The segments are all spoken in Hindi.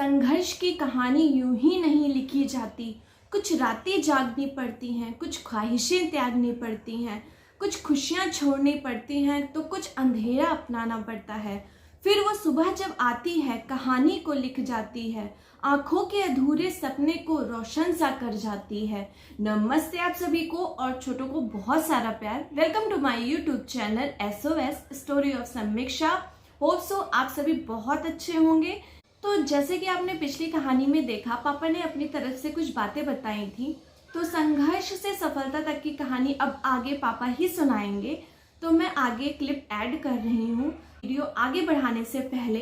संघर्ष की कहानी यूं ही नहीं लिखी जाती। कुछ रातें जागनी पड़ती हैं, कुछ ख्वाहिशें त्यागनी पड़ती हैं, कुछ खुशियां छोड़नी पड़ती हैं, तो कुछ अंधेरा अपनाना पड़ता है। फिर वो सुबह जब आती है, कहानी को लिख जाती है, आंखों के अधूरे सपने को रोशन सा कर जाती है। नमस्ते आप सभी को, और छोटों को बहुत सारा प्यार। Welcome to my YouTube channel SOS story of Samiksha. Hope so आप सभी बहुत अच्छे होंगे। तो जैसे कि आपने पिछली कहानी में देखा, पापा ने अपनी तरफ से कुछ बातें बताई थी। तो संघर्ष से सफलता तक की कहानी अब आगे पापा ही सुनाएंगे। तो मैं आगे क्लिप ऐड कर रही हूँ। वीडियो आगे बढ़ाने से पहले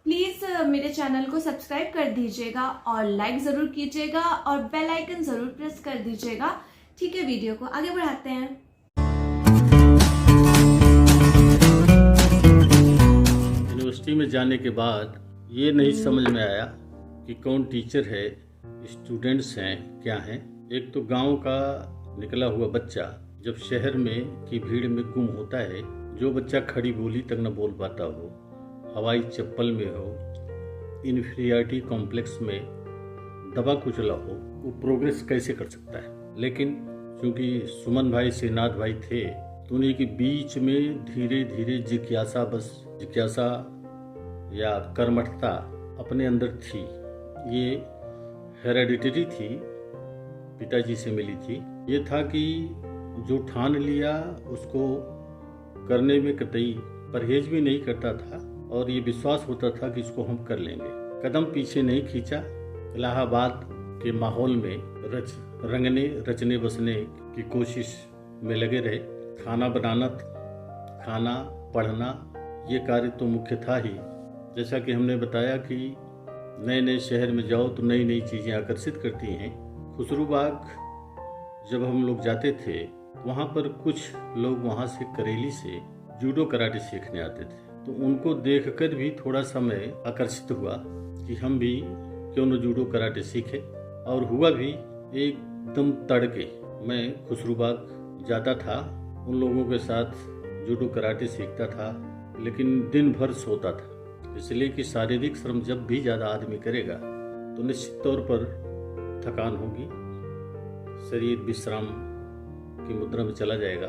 प्लीज़ मेरे चैनल को सब्सक्राइब कर दीजिएगा और लाइक ज़रूर कीजिएगा और बेल आइकन ज़रूर प्रेस कर दीजिएगा। ठीक है, वीडियो को आगे बढ़ाते हैं। यूनिवर्सिटी में जाने के बाद ये नहीं समझ में आया कि कौन टीचर है, स्टूडेंट्स हैं, क्या हैं। एक तो गांव का निकला हुआ बच्चा जब शहर में की भीड़ में गुम होता है, जो बच्चा खड़ी बोली तक न बोल पाता हो, हवाई चप्पल में हो, इन्फीरियरिटी कॉम्प्लेक्स में दबा कुचला हो, वो प्रोग्रेस कैसे कर सकता है। लेकिन चूंकि सुमन भाई श्रीनाथ भाई थे, तो उन्हीं के बीच में धीरे धीरे जिज्ञासा या कर्मठता अपने अंदर थी। ये हेरेडिटरी थी, पिताजी से मिली थी। ये था कि जो ठान लिया उसको करने में कतई परहेज भी नहीं करता था, और ये विश्वास होता था कि इसको हम कर लेंगे। कदम पीछे नहीं खींचा। इलाहाबाद के माहौल में रचने बसने की कोशिश में लगे रहे। खाना बनाना, खाना, पढ़ना, ये कार्य तो मुख्य था ही। जैसा कि हमने बताया कि नए नए शहर में जाओ तो नई नई चीज़ें आकर्षित करती हैं। खुसरूबाग जब हम लोग जाते थे, वहाँ पर कुछ लोग वहाँ से करेली से जूडो कराटे सीखने आते थे। तो उनको देखकर भी थोड़ा सा मैं आकर्षित हुआ कि हम भी क्यों न जूडो कराटे सीखें। और हुआ भी। एकदम तड़के मैं खुसरूबाग जाता था, उन लोगों के साथ जूडो कराटे सीखता था, लेकिन दिन भर सोता था। इसलिए कि शारीरिक श्रम जब भी ज़्यादा आदमी करेगा तो निश्चित तौर पर थकान होगी, शरीर विश्राम की मुद्रा में चला जाएगा।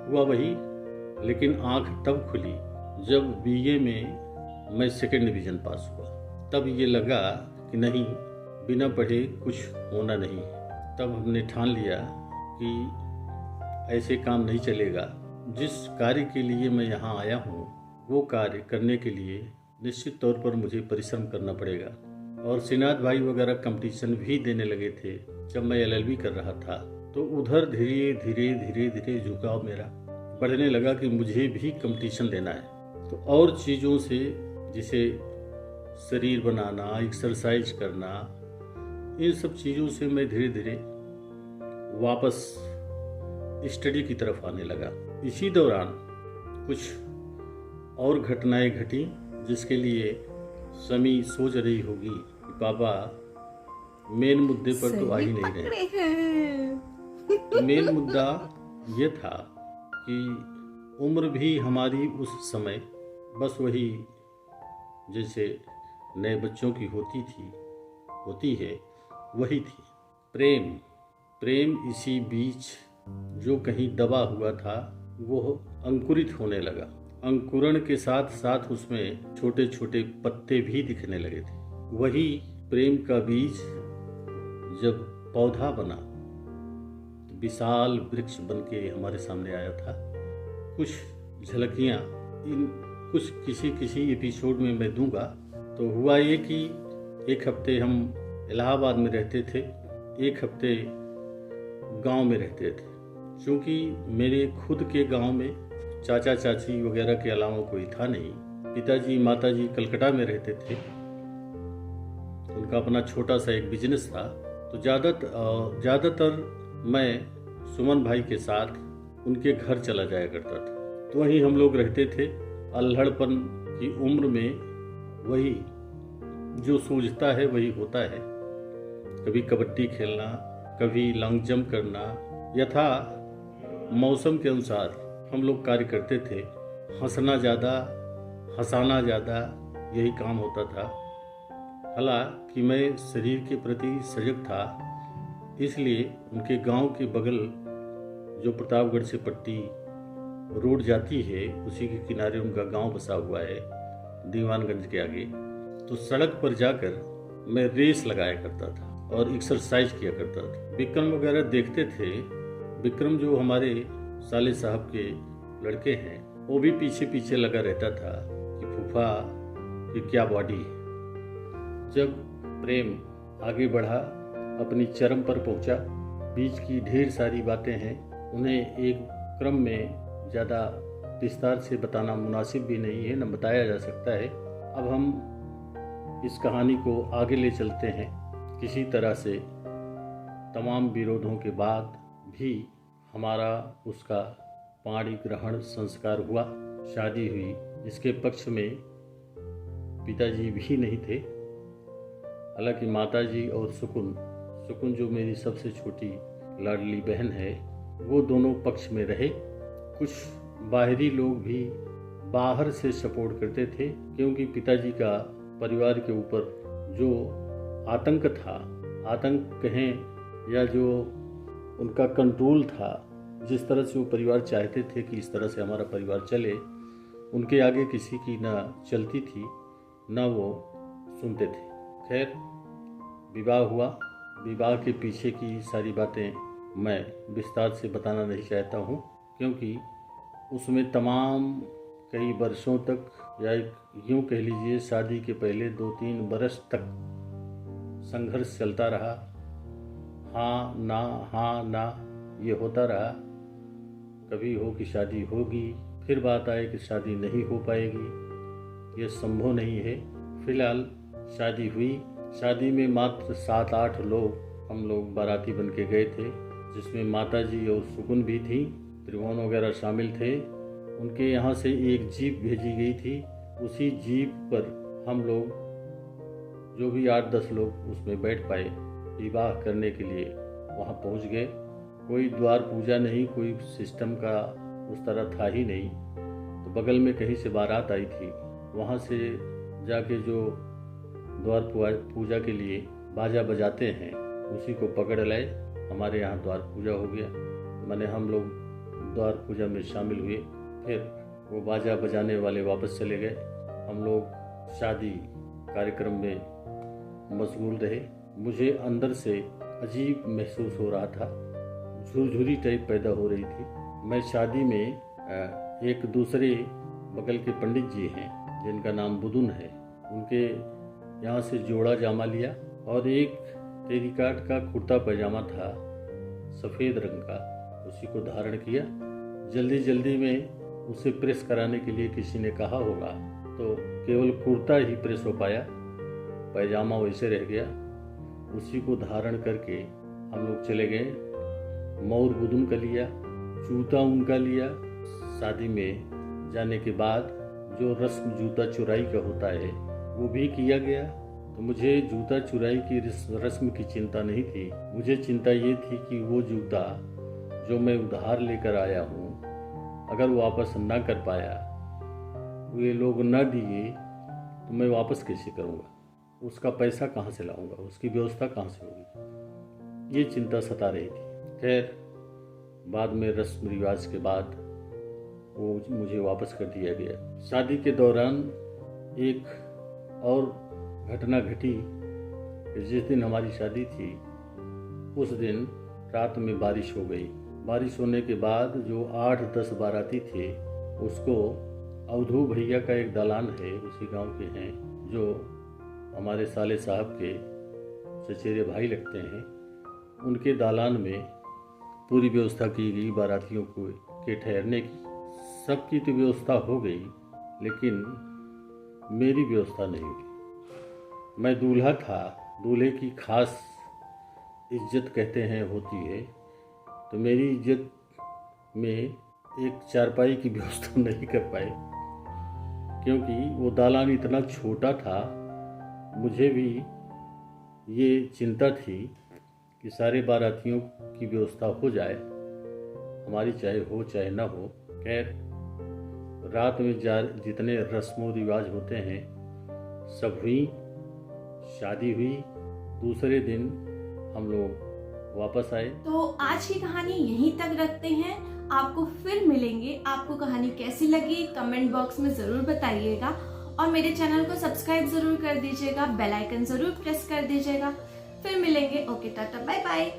हुआ वही। लेकिन आंख तब खुली जब BA में मैं सेकेंड डिवीज़न पास हुआ। तब ये लगा कि नहीं, बिना पढ़े कुछ होना नहीं। तब हमने ठान लिया कि ऐसे काम नहीं चलेगा। जिस कार्य के लिए मैं यहाँ आया हूँ, वो कार्य करने के लिए निश्चित तौर पर मुझे परिश्रम करना पड़ेगा। और श्रीनाथ भाई वगैरह कंपटीशन भी देने लगे थे जब मैं LLB कर रहा था। तो उधर धीरे धीरे झुकाव मेरा बढ़ने लगा कि मुझे भी कंपटीशन देना है। तो और चीज़ों से, जैसे शरीर बनाना, एक्सरसाइज करना, इन सब चीज़ों से मैं धीरे धीरे वापस स्टडी की तरफ आने लगा। इसी दौरान कुछ और घटनाएं घटी, जिसके लिए समी सोच रही होगी कि पापा मेन मुद्दे पर तो आ ही नहीं रहे। तो मेन मुद्दा ये था कि उम्र भी हमारी उस समय बस वही जैसे नए बच्चों की होती है, वही थी। प्रेम इसी बीच जो कहीं दबा हुआ था, वो अंकुरित होने लगा। अंकुरण के साथ साथ उसमें छोटे छोटे पत्ते भी दिखने लगे थे। वही प्रेम का बीज जब पौधा बना तो विशाल वृक्ष बनके हमारे सामने आया था। कुछ झलकियाँ कुछ किसी एपिसोड में मैं दूंगा। तो हुआ ये कि एक हफ्ते हम इलाहाबाद में रहते थे, एक हफ्ते गांव में रहते थे। क्योंकि मेरे खुद के गांव में चाचा चाची वगैरह के अलावा कोई था नहीं। पिताजी माताजी कलकत्ता में रहते थे, उनका अपना छोटा सा एक बिजनेस था। तो ज़्यादातर मैं सुमन भाई के साथ उनके घर चला जाया करता था। तो वहीं हम लोग रहते थे। अल्हड़पन की उम्र में वही जो सूझता है वही होता है। कभी कबड्डी खेलना, कभी लॉन्ग जंप करना, यथा मौसम के अनुसार हम लोग कार्य करते थे। हंसना ज़्यादा, हंसाना ज़्यादा, यही काम होता था। हालांकि मैं शरीर के प्रति सजग था, इसलिए उनके गांव के बगल जो प्रतापगढ़ से पट्टी रोड जाती है उसी के किनारे उनका गांव बसा हुआ है, दीवानगंज के आगे। तो सड़क पर जाकर मैं रेस लगाया करता था और एक्सरसाइज किया करता था। विक्रम वगैरह देखते थे। विक्रम जो हमारे साले साहब के लड़के हैं, वो भी पीछे पीछे लगा रहता था कि फूफा की क्या बॉडी है। जब प्रेम आगे बढ़ा, अपनी चरम पर पहुंचा, बीच की ढेर सारी बातें हैं, उन्हें एक क्रम में ज़्यादा विस्तार से बताना मुनासिब भी नहीं है, न बताया जा सकता है। अब हम इस कहानी को आगे ले चलते हैं। किसी तरह से तमाम विरोधों के बाद भी हमारा उसका पाणी ग्रहण संस्कार हुआ, शादी हुई। इसके पक्ष में पिताजी भी नहीं थे, हालांकि माताजी और सुकुन जो मेरी सबसे छोटी लाडली बहन है, वो दोनों पक्ष में रहे। कुछ बाहरी लोग भी बाहर से सपोर्ट करते थे, क्योंकि पिताजी का परिवार के ऊपर जो आतंक था, आतंक कहें या जो उनका कंट्रोल था, जिस तरह से वो परिवार चाहते थे कि इस तरह से हमारा परिवार चले, उनके आगे किसी की ना चलती थी ना वो सुनते थे। खैर, विवाह हुआ। विवाह के पीछे की सारी बातें मैं विस्तार से बताना नहीं चाहता हूँ, क्योंकि उसमें तमाम कई वर्षों तक, या यूँ कह लीजिए शादी के पहले 2-3 बरस तक संघर्ष चलता रहा। हाँ ना ये होता रहा। कभी हो कि शादी होगी, फिर बात आए कि शादी नहीं हो पाएगी, ये संभव नहीं है। फिलहाल शादी हुई। शादी में मात्र 7-8 लोग हम लोग बाराती बन के गए थे, जिसमें माताजी और सुकुन भी थी, त्रिभुवन वगैरह शामिल थे। उनके यहाँ से एक जीप भेजी गई थी। उसी जीप पर हम लोग जो भी 8-10 लोग उसमें बैठ पाए, विवाह करने के लिए वहाँ पहुँच गए। कोई द्वार पूजा नहीं, कोई सिस्टम का उस तरह था ही नहीं। तो बगल में कहीं से बारात आई थी, वहाँ से जाके जो द्वार पूजा के लिए बाजा बजाते हैं, उसी को पकड़ लाए। हमारे यहाँ द्वार पूजा हो गया, माने हम लोग द्वार पूजा में शामिल हुए। फिर वो बाजा बजाने वाले वापस चले गए। हम लोग शादी कार्यक्रम में मशगूल रहे। मुझे अंदर से अजीब महसूस हो रहा था, झुरझुरी टाइप पैदा हो रही थी। मैं शादी में एक दूसरे बगल के पंडित जी हैं, जिनका नाम बुदुन है, उनके यहाँ से जोड़ा जामा लिया और एक टेरिकाट का कुर्ता पैजामा था सफ़ेद रंग का, उसी को धारण किया। जल्दी में उसे प्रेस कराने के लिए किसी ने कहा होगा, तो केवल कुर्ता ही प्रेस हो पाया, पैजामा वैसे रह गया। उसी को धारण करके हम लोग चले गए। मौर बुदुन का लिया, जूता उनका लिया। शादी में जाने के बाद जो रस्म जूता चुराई का होता है, वो भी किया गया। तो मुझे जूता चुराई की रस्म की चिंता नहीं थी। मुझे चिंता ये थी कि वो जूता जो मैं उधार लेकर आया हूँ, अगर वापस ना कर पाया, वे लोग न दिए, तो मैं वापस कैसे करूँगा? उसका पैसा कहाँ से लाऊंगा? उसकी व्यवस्था कहाँ से होगी? ये चिंता सता रही थी। खैर, बाद में रस्म रिवाज के बाद वो मुझे वापस कर दिया गया। शादी के दौरान एक और घटना घटी। जिस दिन हमारी शादी थी, उस दिन रात में बारिश हो गई। बारिश होने के बाद जो 8-10 बाराती थे, उसको अवधू भैया का एक दालान है, उसी गांव के हैं, जो हमारे साले साहब के चचेरे भाई लगते हैं, उनके दालान में पूरी व्यवस्था की गई बारातियों को के ठहरने की। सबकी तो व्यवस्था हो गई, लेकिन मेरी व्यवस्था नहीं हुई। मैं दूल्हा था। दूल्हे की खास इज्जत कहते हैं होती है, तो मेरी इज्जत में एक चारपाई की व्यवस्था नहीं कर पाए, क्योंकि वो दालान इतना छोटा था। मुझे भी ये चिंता थी कि सारे बारातियों की व्यवस्था हो जाए, हमारी चाहे हो चाहे ना हो। खैर, रात में जितने रस्मों रिवाज होते हैं सब हुई। शादी हुई, दूसरे दिन हम लोग वापस आए। तो आज की कहानी यहीं तक रखते हैं, आपको फिर मिलेंगे। आपको कहानी कैसी लगी कमेंट बॉक्स में ज़रूर बताइएगा और मेरे चैनल को सब्सक्राइब ज़रूर कर दीजिएगा, बेल आइकन ज़रूर प्रेस कर दीजिएगा। फिर मिलेंगे। Okay, tata, bye bye.